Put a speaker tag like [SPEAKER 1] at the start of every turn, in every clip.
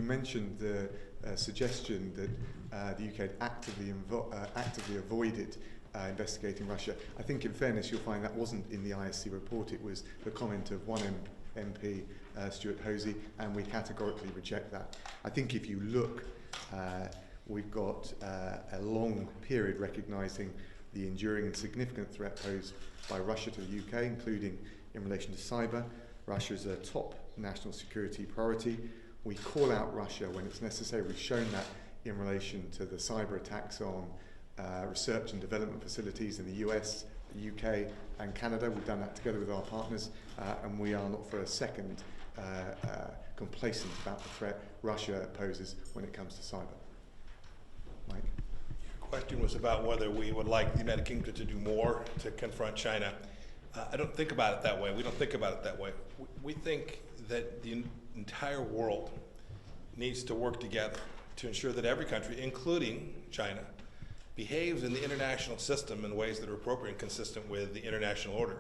[SPEAKER 1] you mentioned the suggestion that the UK had actively avoided investigating Russia. I think, in fairness, you'll find that wasn't in the ISC report. It was the comment of one MP, Stuart Hosey, and we categorically reject that. I think if you look, we've got a long period recognising the enduring and significant threat posed by Russia to the UK, including in relation to cyber. Russia is a top national security priority. We call out Russia when it's necessary. We've shown that in relation to the cyber attacks on research and development facilities in the US, the UK and Canada. We've done that together with our partners, and we are not for a second complacent about the threat Russia poses when it comes to cyber. Mike?
[SPEAKER 2] Your question was about whether we would like the United Kingdom to do more to confront China. I don't think about it that way. We don't think about it that way. We think that the entire world needs to work together to ensure that every country, including China, behaves in the international system in ways that are appropriate and consistent with the international order.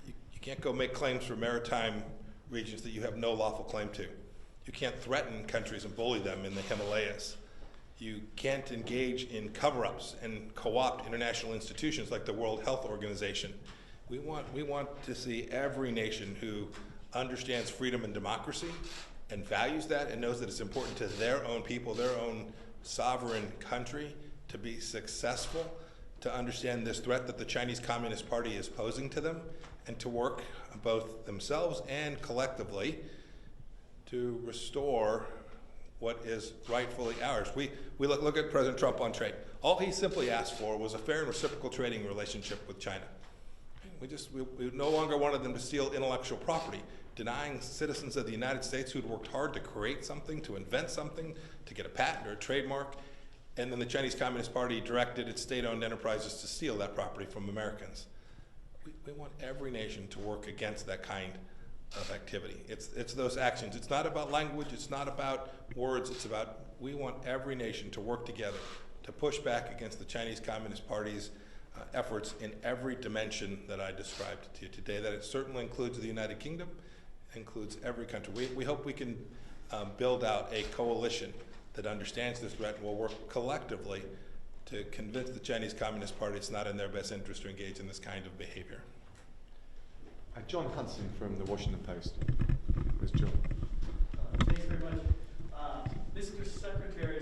[SPEAKER 2] You can't go make claims for maritime regions that you have no lawful claim to. You can't threaten countries and bully them in the Himalayas. You can't engage in cover-ups and co-opt international institutions like the World Health Organization. We want to see every nation who understands freedom and democracy and values that and knows that it's important to their own people, their own sovereign country, to be successful, to understand this threat that the Chinese Communist Party is posing to them, and to work both themselves and collectively to restore what is rightfully ours. We look at President Trump on trade. All he simply asked for was a fair and reciprocal trading relationship with China. We no longer wanted them to steal intellectual property, denying citizens of the United States who'd worked hard to create something, to invent something, to get a patent or a trademark, and then the Chinese Communist Party directed its state-owned enterprises to steal that property from Americans. We want every nation to work against that kind of activity. It's those actions. It's not about language, it's not about words, it's about we want every nation to work together to push back against the Chinese Communist Party's efforts in every dimension that I described to you today. That it certainly includes the United Kingdom, includes every country. We hope we can build out a coalition that understands this threat and will work collectively to convince the Chinese Communist Party it's not in their best interest to engage in this kind of behavior.
[SPEAKER 1] John Hudson from the Washington Post. Where's John?
[SPEAKER 3] Thanks very much. Mr. Secretary,